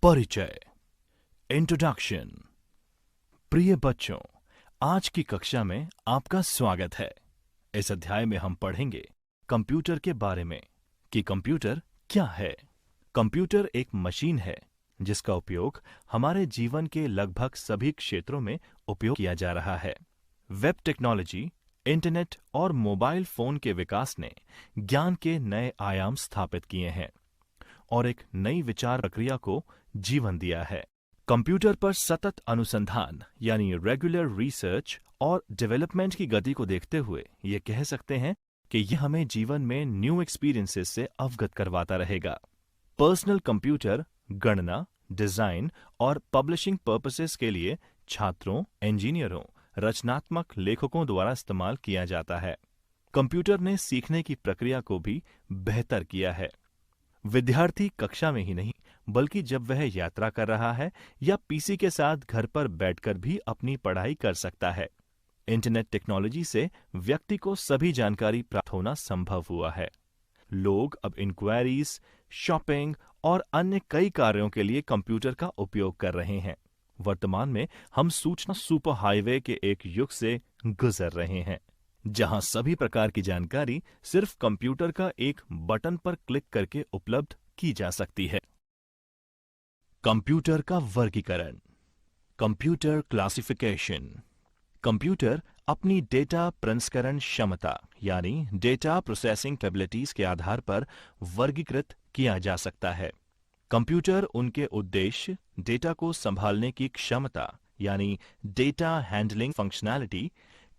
परिचय, इंट्रोडक्शन। प्रिय बच्चों, आज की कक्षा में आपका स्वागत है। इस अध्याय में हम पढ़ेंगे कंप्यूटर के बारे में कि कंप्यूटर क्या है। कंप्यूटर एक मशीन है जिसका उपयोग हमारे जीवन के लगभग सभी क्षेत्रों में उपयोग किया जा रहा है। वेब टेक्नोलॉजी, इंटरनेट और मोबाइल फोन के विकास ने ज्ञान के नए आयाम स्थापित किए हैं और एक नई विचार प्रक्रिया को जीवन दिया है। कंप्यूटर पर सतत अनुसंधान यानी रेगुलर रिसर्च और डेवलपमेंट की गति को देखते हुए ये कह सकते हैं कि यह हमें जीवन में न्यू एक्सपीरियंसेस से अवगत करवाता रहेगा। पर्सनल कंप्यूटर गणना, डिजाइन और पब्लिशिंग पर्पसेस के लिए छात्रों, इंजीनियरों, रचनात्मक लेखकों द्वारा इस्तेमाल किया जाता है। कंप्यूटर ने सीखने की प्रक्रिया को भी बेहतर किया है। विद्यार्थी कक्षा में ही नहीं बल्कि जब वह यात्रा कर रहा है या पीसी के साथ घर पर बैठकर भी अपनी पढ़ाई कर सकता है। इंटरनेट टेक्नोलॉजी से व्यक्ति को सभी जानकारी प्राप्त होना संभव हुआ है। लोग अब इंक्वायरीज, शॉपिंग और अन्य कई कार्यों के लिए कंप्यूटर का उपयोग कर रहे हैं। वर्तमान में हम सूचना सुपर हाईवे के एक युग से गुजर रहे हैं जहां सभी प्रकार की जानकारी सिर्फ कंप्यूटर का एक बटन पर क्लिक करके उपलब्ध की जा सकती है। कंप्यूटर का वर्गीकरण, कंप्यूटर क्लासिफिकेशन। कंप्यूटर अपनी डेटा प्रसंस्करण क्षमता यानी डेटा प्रोसेसिंग कैपेबिलिटीज के आधार पर वर्गीकृत किया जा सकता है। कंप्यूटर उनके उद्देश्य, डेटा को संभालने की क्षमता यानी डेटा हैंडलिंग फंक्शनैलिटी,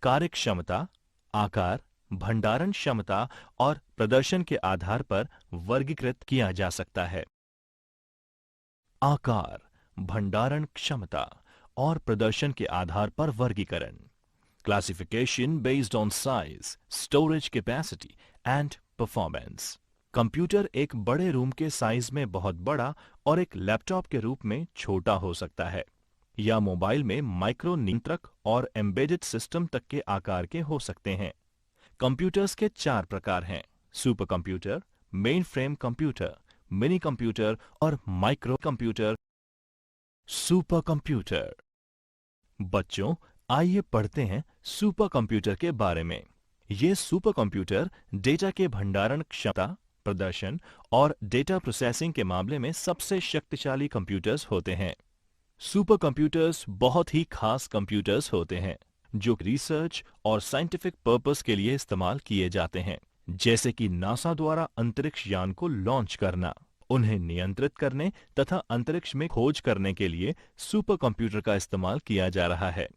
कार्यक्षमता, आकार, भंडारण क्षमता और प्रदर्शन के आधार पर वर्गीकृत किया जा सकता है। आकार, भंडारण क्षमता और प्रदर्शन के आधार पर वर्गीकरण। Classification based on size, storage capacity and performance. Computer एक बड़े रूम के साइज में बहुत बड़ा और एक लैपटॉप के रूप में छोटा हो सकता है, या मोबाइल में माइक्रो नियंत्रक और एम्बेडेड सिस्टम तक के आकार के हो सकते हैं। कंप्यूटर्स के 4 प्रकार हैं: super computer, main frame computer, mini computer और माइक्रो कंप्यूटर। Super computer. बच्चों, आइए पढ़ते हैं सुपर कंप्यूटर के बारे में। ये सुपर कंप्यूटर डेटा के भंडारण क्षमता, प्रदर्शन और डेटा प्रोसेसिंग के मामले में सबसे शक्तिशाली कंप्यूटर्स होते हैं। सुपर कंप्यूटर्स बहुत ही खास कंप्यूटर्स होते हैं जो रिसर्च और साइंटिफिक पर्पस के लिए इस्तेमाल किए जाते हैं, जैसे कि नासा द्वारा अंतरिक्ष यान को लॉन्च करना, उन्हें नियंत्रित करने तथा अंतरिक्ष में खोज करने के लिए सुपर कंप्यूटर का इस्तेमाल किया जा रहा है।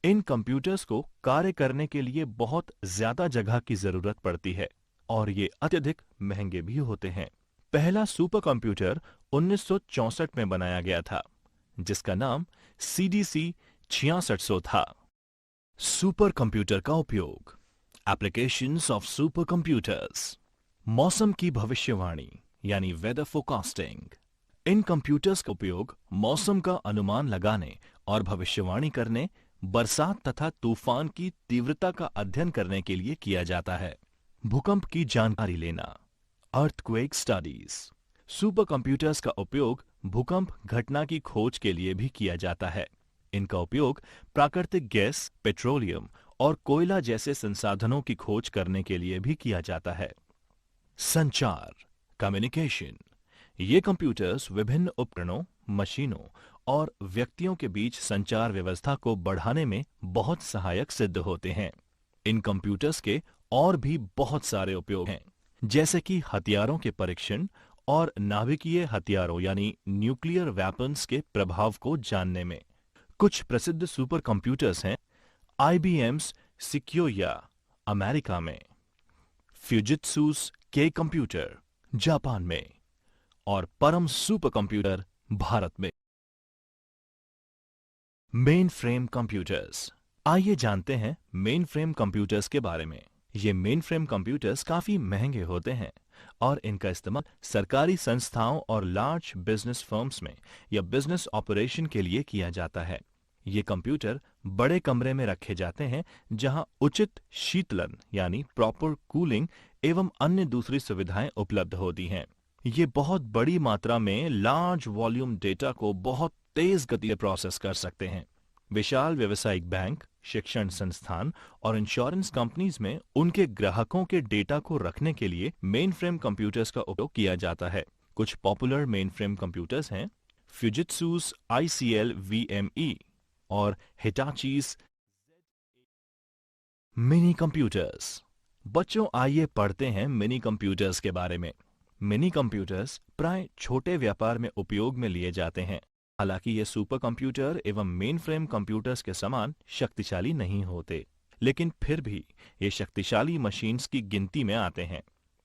इन कंप्यूटर्स को कार्य करने के लिए बहुत ज्यादा जगह की जरूरत पड़ती है और ये अत्यधिक महंगे भी होते हैं। पहला सुपर कंप्यूटर 1964 में बनाया गया था जिसका नाम CDC 6600 था। सुपर कंप्यूटर का उपयोग। Applications of super computers. मौसम की भविष्यवाणी यानी वेदर फोरकास्टिंग। इन कंप्यूटर्स का उपयोग मौसम का अनुमान लगाने और भविष्यवाणी करने, बरसात तथा तूफान की तीव्रता का अध्ययन करने के लिए किया जाता है। भूकंप की जानकारी लेना, अर्थक्वेक स्टडीज। सुपर कंप्यूटर्स का उपयोग भूकंप घटना की खोज के लिए भी किया जाता है। इनका उपयोग प्राकृतिक गैस, पेट्रोलियम और कोयला जैसे संसाधनों की खोज करने के लिए भी किया जाता है। संचार, कम्युनिकेशन। ये कंप्यूटर्स विभिन्न उपकरणों, मशीनों और व्यक्तियों के बीच संचार व्यवस्था को बढ़ाने में बहुत सहायक सिद्ध होते हैं। इन कंप्यूटर्स के और भी बहुत सारे उपयोग हैं, जैसे कि हथियारों के परीक्षण और नाभिकीय हथियारों यानी न्यूक्लियर वेपन्स के प्रभाव को जानने में। कुछ प्रसिद्ध सुपर कंप्यूटर्स हैं: IBM's Sequoia अमेरिका में, फ्यूजित्सु's K कंप्यूटर जापान में और परम सुपर कंप्यूटर भारत में। Main frame computers. आइए जानते हैं मेन फ्रेम कंप्यूटर्स के बारे में। ये मेन फ्रेम कंप्यूटर्स काफी महंगे होते हैं और इनका इस्तेमाल सरकारी संस्थाओं और लार्ज बिजनेस फर्म्स में या बिजनेस ऑपरेशन के लिए किया जाता है। ये कंप्यूटर बड़े कमरे में रखे जाते हैं जहां उचित शीतलन यानी प्रॉपर कूलिंग एवं अन्य दूसरी सुविधाएं उपलब्ध होती हैं। ये बहुत बड़ी मात्रा में लार्ज वॉल्यूम डेटा को बहुत तेज गति से प्रोसेस कर सकते हैं। विशाल व्यावसायिक बैंक, शिक्षण संस्थान और इंश्योरेंस कंपनीज में उनके ग्राहकों के डेटा को रखने के लिए मेनफ्रेम कंप्यूटर्स का उपयोग किया जाता है। कुछ पॉपुलर मेनफ्रेम कंप्यूटर्स हैं फ्यूजित्सु's ICL VME और हिटाची's मिनी कंप्यूटर्स। बच्चों, आइए पढ़ते हैं मिनी कंप्यूटर्स के बारे में। मिनी कंप्यूटर्स प्राय छोटे व्यापार में उपयोग में लिए जाते हैं। हालांकि ये सुपर कंप्यूटर एवं मेनफ्रेम कंप्यूटर्स के समान शक्तिशाली नहीं होते, लेकिन फिर भी ये शक्तिशाली मशीन्स की गिनती में आते हैं।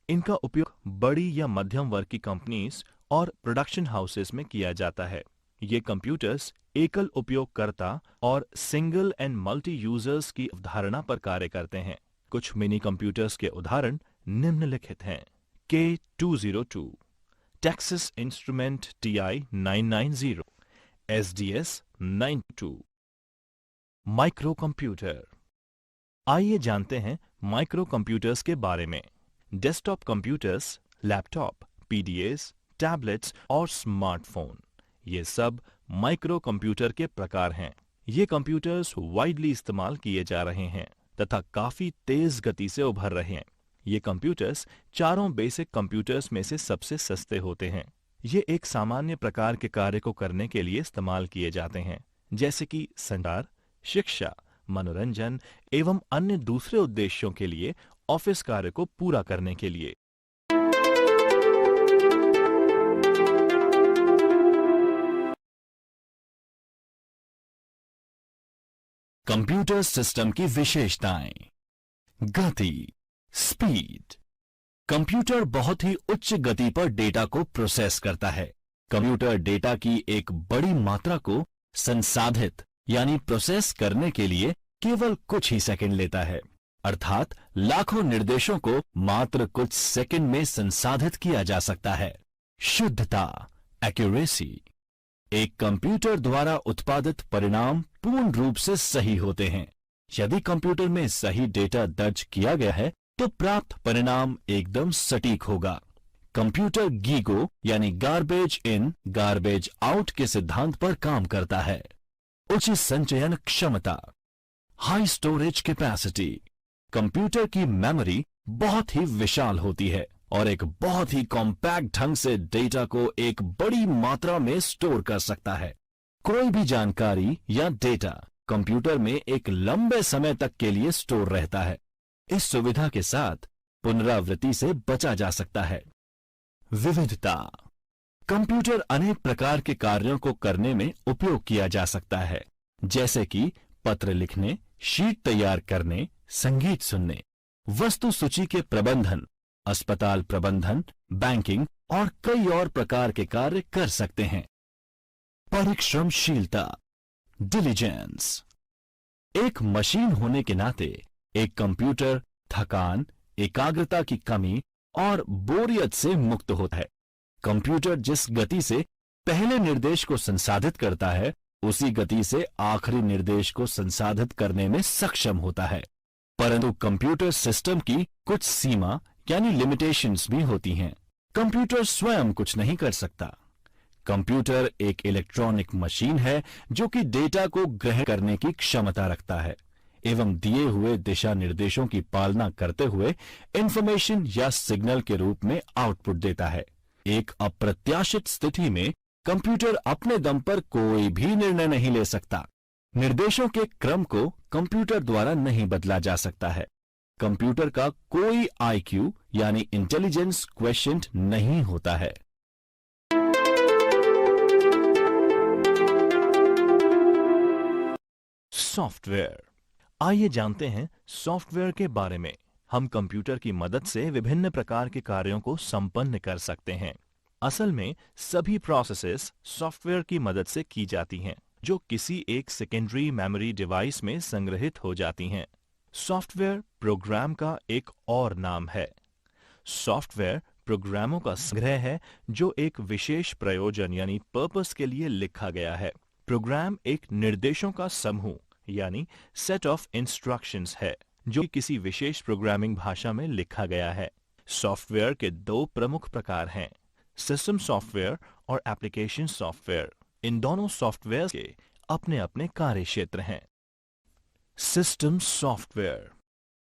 इनका उपयोग बड़ी या मध्यम वर्ग की कंपनीज और प्रोडक्शन हाउसेस में किया जाता है। ये कंप्यूटर्स एकल उपयोगकर्ता और सिंगल एंड मल्टी यूजर्स की अवधारणा पर कार्य करते हैं। कुछ मिनी कंप्यूटर्स के उदाहरण निम्नलिखित हैं। K202, Texas Instrument TI-990, SDS 92। Micro computer. आइए जानते हैं माइक्रो कंप्यूटर्स के बारे में। Desktop computers, laptop, PDAs, tablets और स्मार्टफोन, ये सब माइक्रो कंप्यूटर के प्रकार हैं। ये कंप्यूटर्स वाइडली इस्तेमाल किए जा रहे हैं तथा काफी तेज गति से उभर रहे हैं। ये कंप्यूटर्स चारों बेसिक कंप्यूटर्स में से सबसे सस्ते होते हैं। ये एक सामान्य प्रकार के कार्य को करने के लिए इस्तेमाल किए जाते हैं, जैसे कि संचार, शिक्षा, मनोरंजन एवं अन्य दूसरे उद्देश्यों के लिए, ऑफिस कार्य को पूरा करने के लिए। कंप्यूटर सिस्टम की विशेषताएं। गति, स्पीड। कंप्यूटर बहुत ही उच्च गति पर डेटा को प्रोसेस करता है। कंप्यूटर डेटा की एक बड़ी मात्रा को संसाधित यानी प्रोसेस करने के लिए केवल कुछ ही सेकंड लेता है, अर्थात लाखों निर्देशों को मात्र कुछ सेकंड में संसाधित किया जा सकता है। शुद्धता, एक्यूरेसी। एक कंप्यूटर द्वारा उत्पादित परिणाम पूर्ण रूप से सही होते हैं। यदि कंप्यूटर में सही डेटा दर्ज किया गया है तो प्राप्त परिणाम एकदम सटीक होगा। कंप्यूटर गीगो यानी गार्बेज इन गार्बेज आउट के सिद्धांत पर काम करता है। उच्च संचयन क्षमता, हाई स्टोरेज कैपेसिटी। कंप्यूटर की मेमोरी बहुत ही विशाल होती है और एक बहुत ही कॉम्पैक्ट ढंग से डेटा को एक बड़ी मात्रा में स्टोर कर सकता है। कोई भी जानकारी या डेटा कंप्यूटर में एक लंबे समय तक के लिए स्टोर रहता है। इस सुविधा के साथ पुनरावृत्ति से बचा जा सकता है। विविधता। कंप्यूटर अनेक प्रकार के कार्यों को करने में उपयोग किया जा सकता है, जैसे कि पत्र लिखने, शीट तैयार करने, संगीत सुनने, वस्तु सूची के प्रबंधन, अस्पताल प्रबंधन, बैंकिंग और कई और प्रकार के कार्य कर सकते हैं। परिश्रमशीलता, डिलीजेंस। एक मशीन होने के नाते एक कंप्यूटर थकान, एकाग्रता की कमी और बोरियत से मुक्त होता है। कंप्यूटर जिस गति से पहले निर्देश को संसाधित करता है, उसी गति से आखिरी निर्देश को संसाधित करने में सक्षम होता है। परंतु कंप्यूटर सिस्टम की कुछ सीमा यानी लिमिटेशंस भी होती हैं। कंप्यूटर स्वयं कुछ नहीं कर सकता। कंप्यूटर एक इलेक्ट्रॉनिक मशीन है जो कि डेटा को ग्रहण करने की क्षमता रखता है एवं दिए हुए दिशा निर्देशों की पालना करते हुए इंफॉर्मेशन या सिग्नल के रूप में आउटपुट देता है। एक अप्रत्याशित स्थिति में कंप्यूटर अपने दम पर कोई भी निर्णय नहीं ले सकता। निर्देशों के क्रम को कंप्यूटर द्वारा नहीं बदला जा सकता है। कंप्यूटर का कोई IQ यानी इंटेलिजेंस क्वेश्चन नहीं होता है। सॉफ्टवेयर। आइए जानते हैं सॉफ्टवेयर के बारे में। हम कंप्यूटर की मदद से विभिन्न प्रकार के कार्यों को संपन्न कर सकते हैं। असल में सभी प्रोसेसेस सॉफ्टवेयर की मदद से की जाती हैं, जो किसी एक सेकेंडरी मेमोरी डिवाइस में संग्रहित हो जाती हैं। सॉफ्टवेयर प्रोग्राम का एक और नाम है। सॉफ्टवेयर प्रोग्रामों का संग्रह है जो एक विशेष प्रयोजन यानी पर्पस के लिए लिखा गया है। प्रोग्राम एक निर्देशों का समूह यानी सेट ऑफ इंस्ट्रक्शंस है जो किसी विशेष प्रोग्रामिंग भाषा में लिखा गया है। सॉफ्टवेयर के दो प्रमुख प्रकार हैं, सिस्टम सॉफ्टवेयर और एप्लीकेशन सॉफ्टवेयर, इन दोनों सॉफ्टवेयर के अपने अपने कार्य क्षेत्र हैं। System software.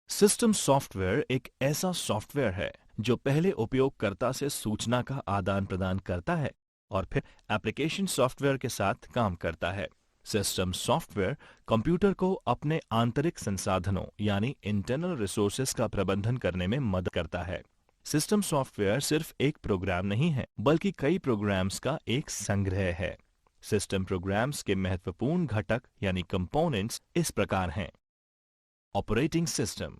सिस्टम सॉफ्टवेयर एक ऐसा सॉफ्टवेयर है जो पहले उपयोगकर्ता से सूचना का आदान प्रदान करता है और फिर एप्लीकेशन सॉफ्टवेयर के साथ काम करता है। सिस्टम सॉफ्टवेयर कंप्यूटर को अपने आंतरिक संसाधनों यानी इंटरनल रिसोर्सेज का प्रबंधन करने में मदद करता है। सिस्टम सॉफ्टवेयर सिर्फ एक प्रोग्राम नहीं है, बल्कि कई प्रोग्राम्स का एक संग्रह है। सिस्टम प्रोग्राम्स के महत्वपूर्ण घटक यानी कंपोनेंट्स इस प्रकार हैं। Operating system,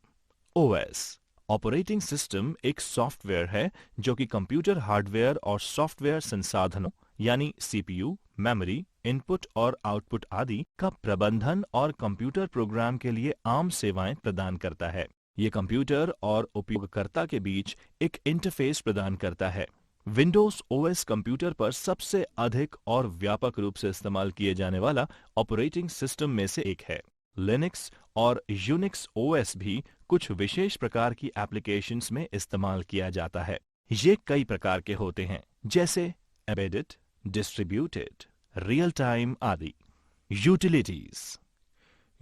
OS. Operating system एक सॉफ्टवेयर है जो कि कंप्यूटर हार्डवेयर और सॉफ्टवेयर संसाधनों यानी सीपीयू, मेमोरी, इनपुट और आउटपुट आदि का प्रबंधन और कंप्यूटर प्रोग्राम के लिए आम सेवाएं प्रदान करता है। ये कंप्यूटर और उपयोगकर्ता के बीच एक इंटरफेस प्रदान करता है। विंडोज ओएस कंप्यूटर पर सबसे अधिक और व्यापक रूप से इस्तेमाल किए जाने वाला ऑपरेटिंग सिस्टम में से एक है। लिनक्स और यूनिक्स ओएस भी कुछ विशेष प्रकार की एप्लीकेशंस में इस्तेमाल किया जाता है। ये कई प्रकार के होते हैं, जैसे एम्बेडेड, डिस्ट्रीब्यूटेड, रियल टाइम आदि। यूटिलिटीज।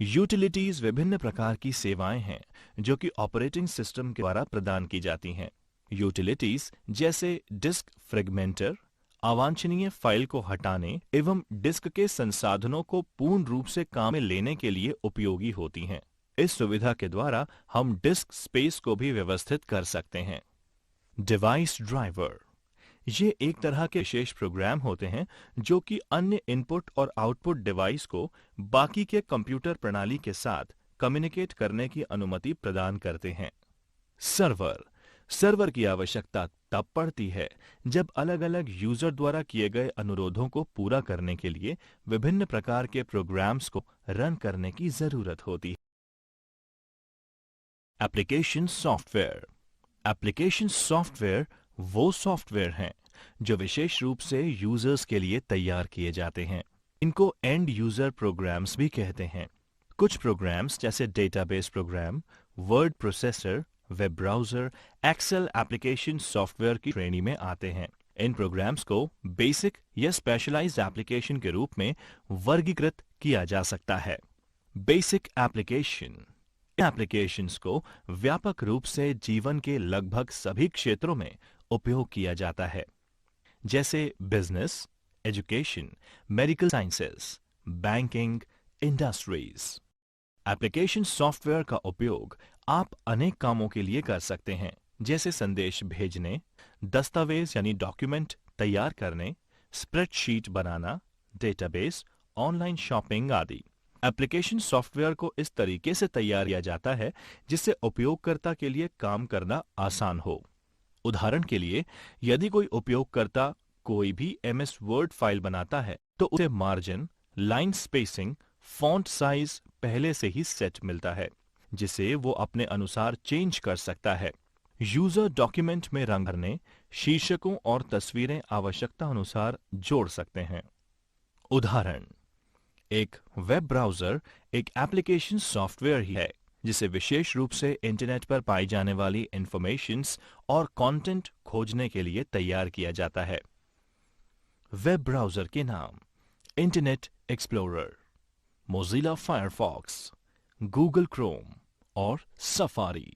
यूटिलिटीज विभिन्न प्रकार की सेवाएं हैं जो कि ऑपरेटिंग सिस्टम के द्वारा प्रदान की जाती हैं। यूटिलिटीज जैसे डिस्क फ्रेगमेंटर, अवांछनीय फाइल को हटाने एवं डिस्क के संसाधनों को पूर्ण रूप से काम में लेने के लिए उपयोगी होती हैं। इस सुविधा के द्वारा हम डिस्क स्पेस को भी व्यवस्थित कर सकते हैं। Device driver. ये एक तरह के विशेष प्रोग्राम होते हैं जो कि अन्य इनपुट और आउटपुट डिवाइस को बाकी के कंप्यूटर प्रणाली के साथ कम्युनिकेट करने की अनुमति प्रदान करते हैं। सर्वर। सर्वर की आवश्यकता तब पड़ती है जब अलग अलग यूजर द्वारा किए गए अनुरोधों को पूरा करने के लिए विभिन्न प्रकार के प्रोग्राम्स को रन करने की जरूरत होती है। Application software. एप्लीकेशन सॉफ्टवेयर वो सॉफ्टवेयर हैं जो विशेष रूप से यूजर्स के लिए तैयार किए जाते हैं। इनको एंड यूजर प्रोग्राम्स भी कहते हैं। कुछ प्रोग्राम्स जैसे database program, word processor, web browser, Excel application software की श्रेणी में आते हैं। इन प्रोग्राम्स को बेसिक या स्पेशलाइज्ड एप्लीकेशन के रूप में वर्गीकृत किया जा सकता है। Basic application. एप्लीकेशंस को व्यापक रूप से जीवन के लगभग सभी क्षेत्रों में उपयोग किया जाता है, जैसे business, education, medical sciences, banking, industries. Application software का उपयोग आप अनेक कामों के लिए कर सकते हैं, जैसे संदेश भेजने, दस्तावेज यानी डॉक्यूमेंट तैयार करने, स्प्रेडशीट बनाना, डेटाबेस, ऑनलाइन शॉपिंग आदि। एप्लीकेशन सॉफ्टवेयर को इस तरीके से तैयार किया जाता है जिससे उपयोगकर्ता के लिए काम करना आसान हो। उदाहरण के लिए, यदि कोई उपयोगकर्ता कोई भी एमएस वर्ड फाइल बनाता है तो उसे margin, line spacing, font size पहले से ही सेट मिलता है जिसे वो अपने अनुसार चेंज कर सकता है। यूजर डॉक्यूमेंट में रंग भरने, शीर्षकों और तस्वीरें आवश्यकता अनुसार जोड़ सकते हैं। उदाहरण, एक वेब ब्राउजर एक एप्लीकेशन सॉफ्टवेयर ही है जिसे विशेष रूप से इंटरनेट पर पाई जाने वाली इंफॉर्मेशंस और कंटेंट खोजने के लिए तैयार किया जाता है। वेब ब्राउजर के नाम: internet explorer, Mozilla Firefox, Google Chrome और सफारी।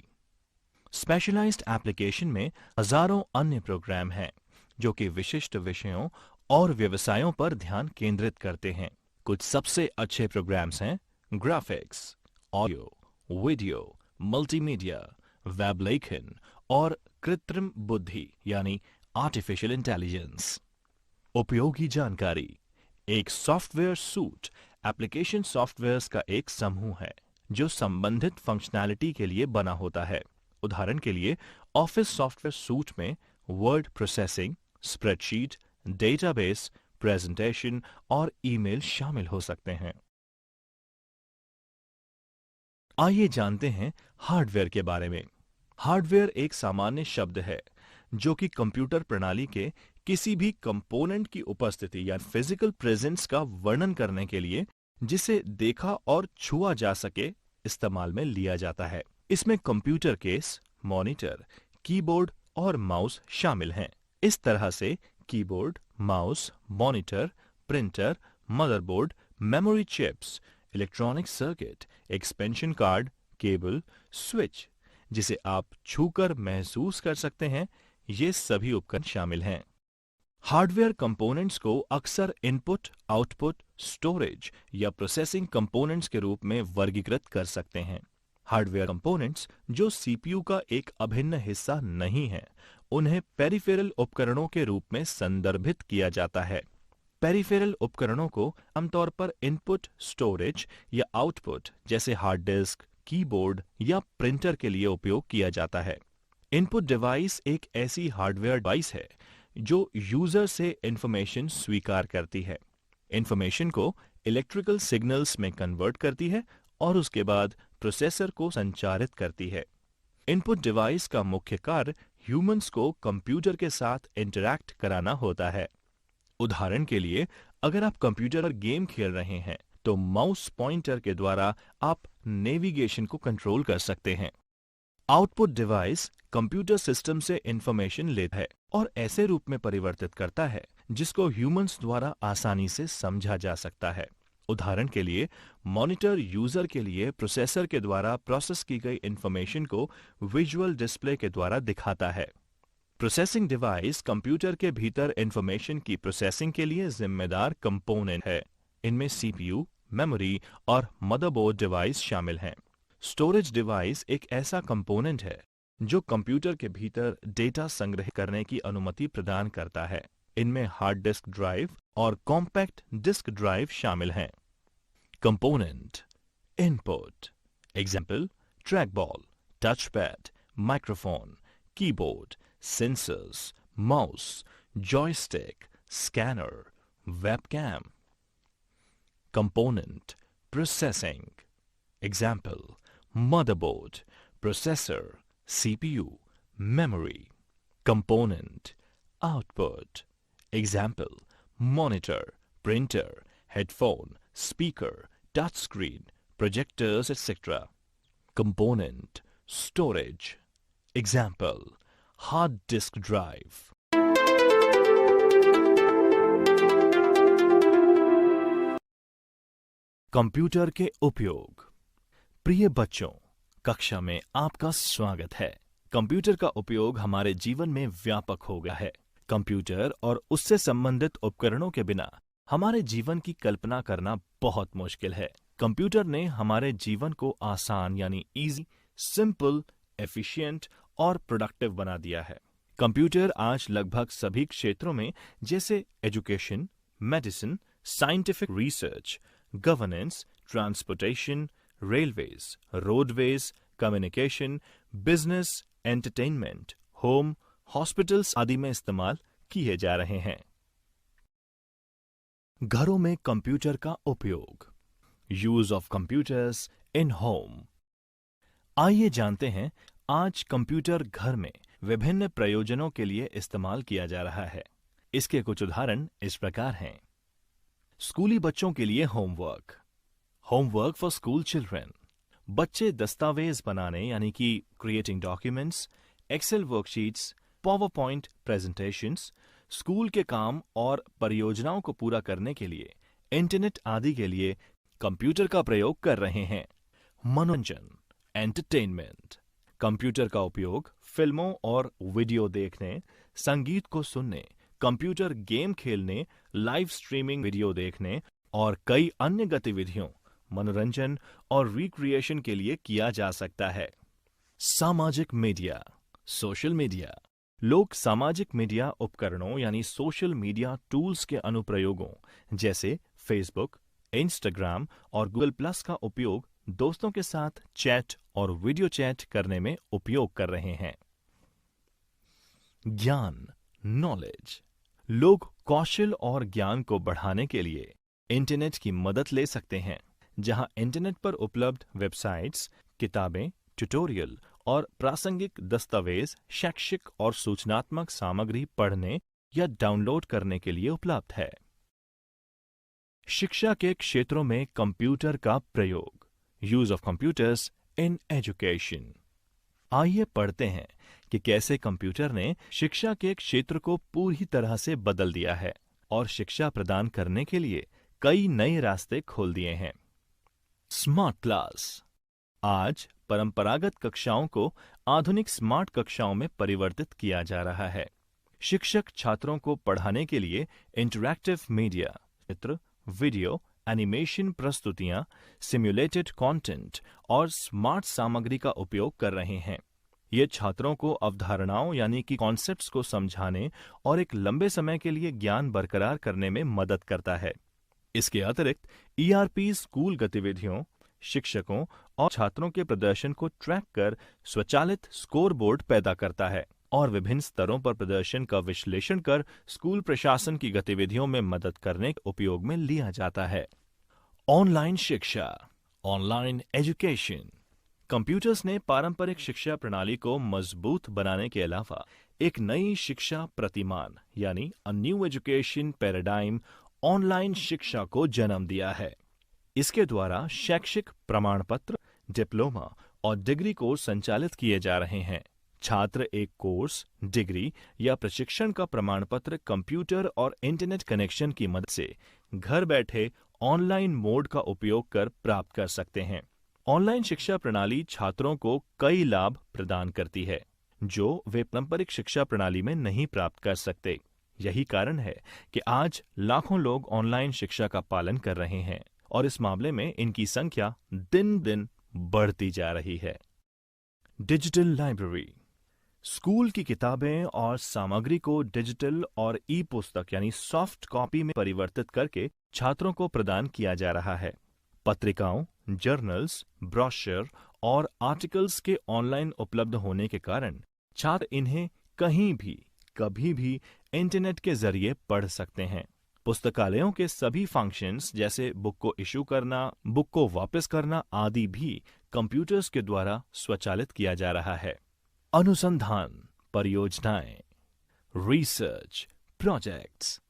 स्पेशलाइज्ड एप्लीकेशन में हजारों अन्य प्रोग्राम हैं जो कि विशिष्ट विषयों और व्यवसायों पर ध्यान केंद्रित करते हैं। कुछ सबसे अच्छे प्रोग्राम्स हैं graphics, audio, video, multimedia, web लेखन और कृत्रिम बुद्धि यानी आर्टिफिशियल इंटेलिजेंस। उपयोगी जानकारी: एक सॉफ्टवेयर सूट एप्लीकेशन सॉफ्टवेयर्स का एक समूह है जो संबंधित फंक्शनैलिटी के लिए बना होता है। उदाहरण के लिए, ऑफिस सॉफ्टवेयर सूट में word processing, spreadsheet, database, presentation और ईमेल शामिल हो सकते हैं। आइए जानते हैं हार्डवेयर के बारे में। हार्डवेयर एक सामान्य शब्द है जो कि कंप्यूटर प्रणाली के किसी भी कंपोनेंट की उपस्थिति या फिजिकल प्रेजेंस का वर्णन करने के लिए जिसे देखा और छुआ जा सके इस्तेमाल में लिया जाता है। इसमें कंप्यूटर केस, मॉनिटर, कीबोर्ड और माउस शामिल हैं। इस तरह से keyboard, mouse, monitor, printer, motherboard, memory chips, electronic circuit, expansion card, cable, switch, जिसे आप छूकर महसूस कर सकते हैं, ये सभी उपकरण शामिल हैं। हार्डवेयर कंपोनेंट्स को अक्सर इनपुट, आउटपुट, स्टोरेज या प्रोसेसिंग कंपोनेंट्स के रूप में वर्गीकृत कर सकते हैं। हार्डवेयर कंपोनेंट्स जो सीपीयू का एक अभिन्न हिस्सा नहीं है, उन्हें पेरिफेरल उपकरणों के रूप में संदर्भित किया जाता है। पेरिफेरल उपकरणों को आमतौर पर इनपुट, स्टोरेज या आउटपुट जैसे हार्ड डिस्क, कीबोर्ड या प्रिंटर के लिए उपयोग किया जाता है। इनपुट डिवाइस एक ऐसी हार्डवेयर डिवाइस है जो यूजर से इंफॉर्मेशन स्वीकार करती है, इंफॉर्मेशन को इलेक्ट्रिकल सिग्नल्स में कन्वर्ट करती है और उसके बाद प्रोसेसर को संचारित करती है। इनपुट डिवाइस का मुख्य कार्य ह्यूमंस को कंप्यूटर के साथ इंटरैक्ट कराना होता है। उदाहरण के लिए, अगर आप कंप्यूटर पर गेम खेल रहे हैं तो माउस पॉइंटर के द्वारा आप नेविगेशन को कंट्रोल कर सकते हैं। आउटपुट डिवाइस कंप्यूटर सिस्टम से इंफॉर्मेशन लेता है और ऐसे रूप में परिवर्तित करता है जिसको ह्यूमंस द्वारा आसानी से समझा जा सकता है। उदाहरण के लिए, मॉनिटर यूजर के लिए प्रोसेसर के द्वारा प्रोसेस की गई इंफॉर्मेशन को विजुअल डिस्प्ले के द्वारा दिखाता है। प्रोसेसिंग डिवाइस कंप्यूटर के भीतर इंफॉर्मेशन की प्रोसेसिंग के लिए जिम्मेदार कंपोनेंट है। इनमें सीपीयू, मेमोरी और मदरबोर्ड डिवाइस शामिल हैं। स्टोरेज डिवाइस एक ऐसा कंपोनेंट है जो कंप्यूटर के भीतर डेटा संग्रह करने की अनुमति प्रदान करता है। इनमें हार्ड डिस्क ड्राइव और कॉम्पैक्ट डिस्क ड्राइव शामिल हैं। Component input example track ball, touch pad, microphone, keyboard, sensors, mouse, joystick, scanner, webcam. Component processing example motherboard, processor, CPU, memory. Component output example monitor, printer, headphone, speaker, touchscreen, projectors, etc. Component storage example hard disk drive. Computer के उपयोग। प्रिय बच्चों, कक्षा में आपका स्वागत है। Computer का उपयोग हमारे जीवन में व्यापक हो गया है। कंप्यूटर और उससे संबंधित उपकरणों के बिना हमारे जीवन की कल्पना करना बहुत मुश्किल है। कंप्यूटर ने हमारे जीवन को आसान यानी इजी, सिंपल, एफिशिएंट और प्रोडक्टिव बना दिया है। कंप्यूटर आज लगभग सभी क्षेत्रों में जैसे education, medicine, scientific research, governance, transportation, railways, roadways, communication, business, entertainment, home, hospitals आदि में इस्तेमाल किए जा रहे हैं। घरों में कंप्यूटर का उपयोग। Use of computers in home. आइए जानते हैं, आज कंप्यूटर घर में विभिन्न प्रयोजनों के लिए इस्तेमाल किया जा रहा है। इसके कुछ उदाहरण इस प्रकार हैं। स्कूली बच्चों के लिए होमवर्क फॉर स्कूल चिल्ड्रन। बच्चे दस्तावेज बनाने यानी कि creating documents, Excel worksheets, power point presentations, school के काम और परियोजनाओं को पूरा करने के लिए इंटरनेट आदि के लिए कंप्यूटर का प्रयोग कर रहे हैं। मनोरंजन एंटरटेनमेंट। कंप्यूटर का उपयोग फिल्मों और वीडियो देखने, संगीत को सुनने, कंप्यूटर गेम खेलने, लाइव स्ट्रीमिंग वीडियो देखने और कई अन्य गतिविधियों, मनोरंजन और रिक्रिएशन के लिए किया जा सकता है। सामाजिक मीडिया, सोशल मीडिया। लोग सामाजिक मीडिया उपकरणों यानी सोशल मीडिया टूल्स के अनुप्रयोगों जैसे फेसबुक, इंस्टाग्राम और गूगल प्लस का उपयोग दोस्तों के साथ चैट और वीडियो चैट करने में उपयोग कर रहे हैं। ज्ञान, नॉलेज। लोग कौशल और ज्ञान को बढ़ाने के लिए इंटरनेट की मदद ले सकते हैं, जहां इंटरनेट पर उपलब्ध वेबसाइट्स, किताबें, ट्यूटोरियल और प्रासंगिक दस्तावेज शैक्षिक और सूचनात्मक सामग्री पढ़ने या डाउनलोड करने के लिए उपलब्ध है। शिक्षा के क्षेत्रों में कंप्यूटर का प्रयोग। Use of computers in education. आइए पढ़ते हैं कि कैसे कंप्यूटर ने शिक्षा के क्षेत्र को पूरी तरह से बदल दिया है और शिक्षा प्रदान करने के लिए कई नए रास्ते खोल दिए हैं। Smart class. आज परंपरागत कक्षाओं को आधुनिक स्मार्ट कक्षाओं में परिवर्तित किया जा रहा है। शिक्षक छात्रों को पढ़ाने के लिए इंटरैक्टिव मीडिया, चित्र, वीडियो, एनिमेशन प्रस्तुतियां, सिम्युलेटेड कंटेंट और स्मार्ट सामग्री का उपयोग कर रहे हैं। ये छात्रों को अवधारणाओं यानी कि कॉन्सेप्ट्स को समझाने और एक लंबे समय के लिए ज्ञान बरकरार करने में मदद करता है। इसके अतिरिक्त ईआरपी स्कूल गतिविधियों, शिक्षकों और छात्रों के प्रदर्शन को ट्रैक कर स्वचालित स्कोरबोर्ड पैदा करता है और विभिन्न स्तरों पर प्रदर्शन का विश्लेषण कर स्कूल प्रशासन की गतिविधियों में मदद करने के उपयोग में लिया जाता है। ऑनलाइन शिक्षा, ऑनलाइन एजुकेशन। कंप्यूटर्स ने पारंपरिक शिक्षा प्रणाली को मजबूत बनाने के अलावा एक नई शिक्षा प्रतिमान यानी a new education paradigm online शिक्षा को जन्म दिया है। इसके द्वारा शैक्षिक प्रमाण पत्र, डिप्लोमा और डिग्री कोर्स संचालित किए जा रहे हैं। छात्र एक कोर्स, डिग्री या प्रशिक्षण का प्रमाण पत्र कंप्यूटर और इंटरनेट कनेक्शन की मदद से घर बैठे ऑनलाइन मोड का उपयोग कर प्राप्त कर सकते हैं। ऑनलाइन शिक्षा प्रणाली छात्रों को कई लाभ प्रदान करती है जो वे पारंपरिक शिक्षा प्रणाली में नहीं प्राप्त कर सकते। यही कारण है कि आज लाखों लोग ऑनलाइन शिक्षा का पालन कर रहे हैं और इस मामले में इनकी संख्या दिन दिन बढ़ती जा रही है। Digital library. स्कूल की किताबें और सामग्री को डिजिटल और ई पुस्तक यानी सॉफ्ट कॉपी में परिवर्तित करके छात्रों को प्रदान किया जा रहा है। पत्रिकाओं, जर्नल्स, ब्रोशर और आर्टिकल्स के ऑनलाइन उपलब्ध होने के कारण छात्र इन्हें कहीं भी कभी भी इंटरनेट के जरिए पढ़ सकते हैं। पुस्तकालयों के सभी फंक्शंस जैसे बुक को इशू करना, बुक को वापस करना आदि भी कंप्यूटर्स के द्वारा स्वचालित किया जा रहा है। अनुसंधान परियोजनाएं, रिसर्च प्रोजेक्ट्स।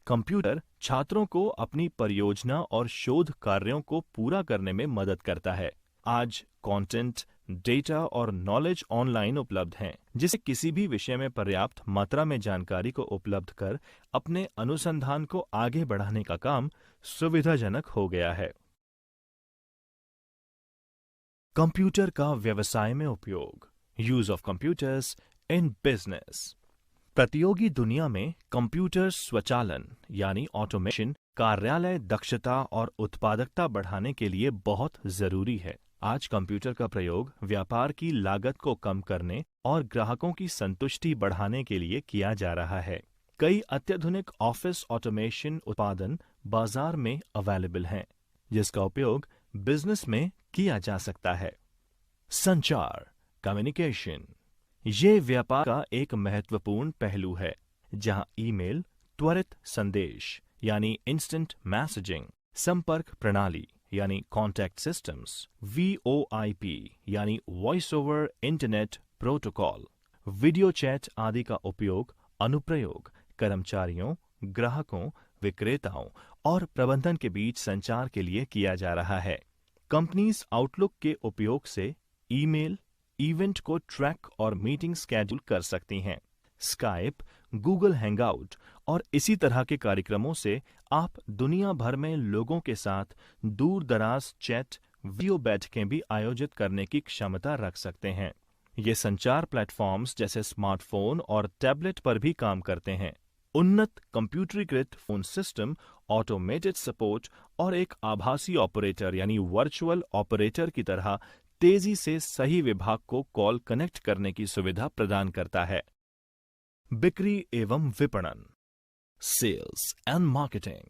कंप्यूटर छात्रों को अपनी परियोजना और शोध कार्यों को पूरा करने में मदद करता है। आज कंटेंट, डेटा और नॉलेज ऑनलाइन उपलब्ध हैं, जिसे किसी भी विषय में पर्याप्त मात्रा में जानकारी को उपलब्ध कर अपने अनुसंधान को आगे बढ़ाने का काम सुविधाजनक हो गया है। कंप्यूटर का व्यवसाय में उपयोग, use of computers in business. प्रतियोगी दुनिया में कंप्यूटर स्वचालन यानी ऑटोमेशन कार्यालय दक्षता और उत्पादकता बढ़ाने के लिए बहुत जरूरी है। आज कंप्यूटर का प्रयोग व्यापार की लागत को कम करने और ग्राहकों की संतुष्टि बढ़ाने के लिए किया जा रहा है। कई अत्याधुनिक ऑफिस ऑटोमेशन उत्पादन बाजार में अवेलेबल हैं, जिसका उपयोग बिजनेस में किया जा सकता है। संचार, कम्युनिकेशन। ये व्यापार का एक महत्वपूर्ण पहलू है, जहां ईमेल, त्वरित संदेश यानी इंस्टेंट मैसेजिंग, संपर्क प्रणाली यानी कॉन्टैक्ट सिस्टम्स, VoIP यानी voice over internet protocol, video chat आदि का उपयोग अनुप्रयोग कर्मचारियों, ग्राहकों, विक्रेताओं और प्रबंधन के बीच संचार के लिए किया जा रहा है। कंपनीज आउटलुक के उपयोग से ईमेल, इवेंट को ट्रैक और मीटिंग स्केड्यूल कर सकती हैं। स्काइप, गूगल हैंगआउट और इसी तरह के कार्यक्रमों से आप दुनिया भर में लोगों के साथ दूर दराज चैट, वीडियो बैठकें भी आयोजित करने की क्षमता रख सकते हैं। ये संचार प्लेटफॉर्म्स जैसे स्मार्टफोन और टैबलेट पर भी काम करते हैं। उन्नत कंप्यूटरीकृत फोन सिस्टम, ऑटोमेटेड सपोर्ट और एक आभासी ऑपरेटर यानी वर्चुअल ऑपरेटर की तरह तेजी से सही विभाग को कॉल कनेक्ट करने की सुविधा प्रदान करता है। बिक्री एवं विपणन, सेल्स एंड मार्केटिंग।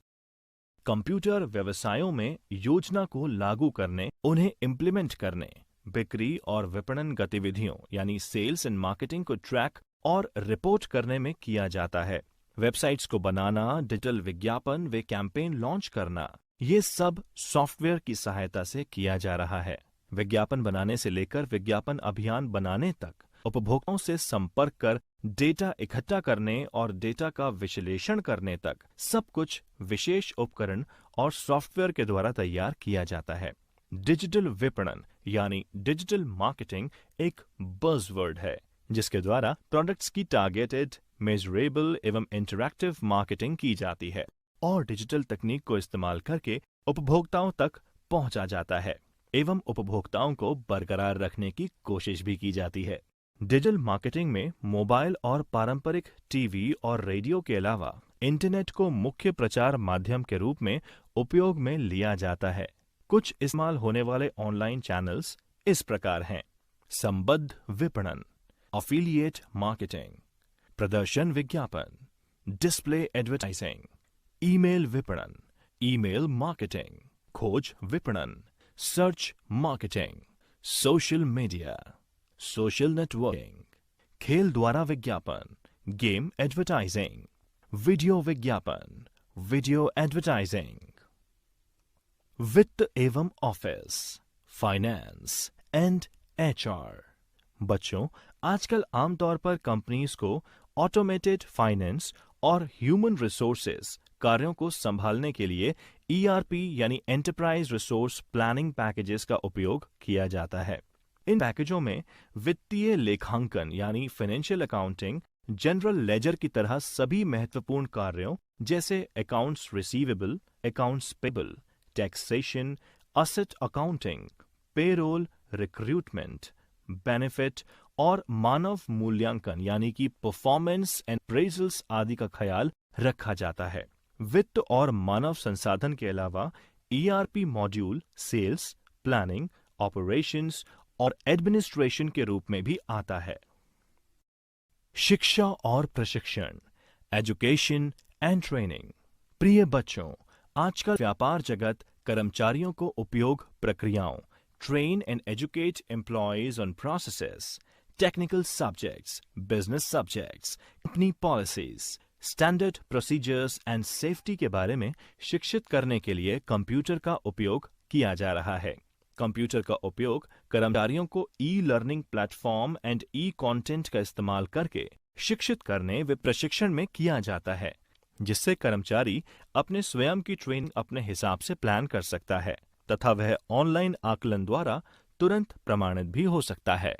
कंप्यूटर व्यवसायों में योजना को लागू करने, उन्हें इम्प्लीमेंट करने, बिक्री और विपणन गतिविधियों यानी सेल्स एंड मार्केटिंग को ट्रैक और रिपोर्ट करने में किया जाता है। वेबसाइट्स को बनाना, डिजिटल विज्ञापन व कैंपेन लॉन्च करना, ये सब सॉफ्टवेयर की सहायता से किया जा रहा है। विज्ञापन बनाने से लेकर विज्ञापन अभियान बनाने तक, उपभोक्ताओं से संपर्क कर डेटा इकट्ठा करने और डेटा का विश्लेषण करने तक, सब कुछ विशेष उपकरण और सॉफ्टवेयर के द्वारा तैयार किया जाता है। डिजिटल विपणन यानी डिजिटल मार्केटिंग एक बज़वर्ड है जिसके द्वारा प्रोडक्ट्स की टारगेटेड, मेजरेबल एवं इंटरैक्टिव मार्केटिंग की जाती है और डिजिटल तकनीक को इस्तेमाल करके उपभोक्ताओं तक पहुंचा जाता है एवं उपभोक्ताओं को बरकरार रखने की कोशिश भी की जाती है। डिजिटल मार्केटिंग में मोबाइल और पारंपरिक टीवी और रेडियो के अलावा इंटरनेट को मुख्य प्रचार माध्यम के रूप में उपयोग में लिया जाता है। कुछ इस्तेमाल होने वाले ऑनलाइन चैनल्स इस प्रकार हैं: संबद्ध विपणन, अफिलिएट मार्केटिंग, प्रदर्शन विज्ञापन, डिस्प्ले एडवर्टाइजिंग, ईमेल विपणन, ईमेल मार्केटिंग, खोज विपणन, search marketing, social media, social networking, खेल द्वारा विज्ञापन, गेम एडवर्टाइजिंग, वीडियो विज्ञापन, वीडियो एडवर्टाइजिंग, वित्त एवं ऑफिस, फाइनेंस एंड एचआर। बच्चों, आजकल आमतौर पर कंपनीज को ऑटोमेटेड फाइनेंस और ह्यूमन रिसोर्सेज कार्यों को संभालने के लिए ईआरपी यानी एंटरप्राइज रिसोर्स प्लानिंग पैकेजेस का उपयोग किया जाता है। इन पैकेजों में वित्तीय लेखांकन यानी फाइनेंशियल अकाउंटिंग, जनरल लेजर की तरह सभी महत्वपूर्ण कार्यों जैसे accounts receivable, accounts payable, taxation, asset accounting, payroll, recruitment, benefit और मानव मूल्यांकन यानी कि परफॉर्मेंस एंड अप्रेजल्स आदि का ख्याल रखा जाता है। वित्त और मानव संसाधन के अलावा ERP module sales, planning, operations और एडमिनिस्ट्रेशन के रूप में भी आता है। शिक्षा और प्रशिक्षण, एजुकेशन एंड ट्रेनिंग। प्रिय बच्चों, आजकल व्यापार जगत कर्मचारियों को उपयोग प्रक्रियाओं, train and educate employees on processes, technical subjects, business subjects, company policies, standard procedures and safety के बारे में शिक्षित करने के लिए कंप्यूटर का उपयोग किया जा रहा है। कंप्यूटर का उपयोग कर्मचारियों को ई-लर्निंग प्लेटफॉर्म एंड ई-कंटेंट का इस्तेमाल करके शिक्षित करने व प्रशिक्षण में किया जाता है, जिससे कर्मचारी अपने स्वयं की ट्रेनिंग अपने हिसाब से प्लान कर सकता है तथा वह ऑनलाइन आकलन द्वारा तुरंत प्रमाणित भी हो सकता है।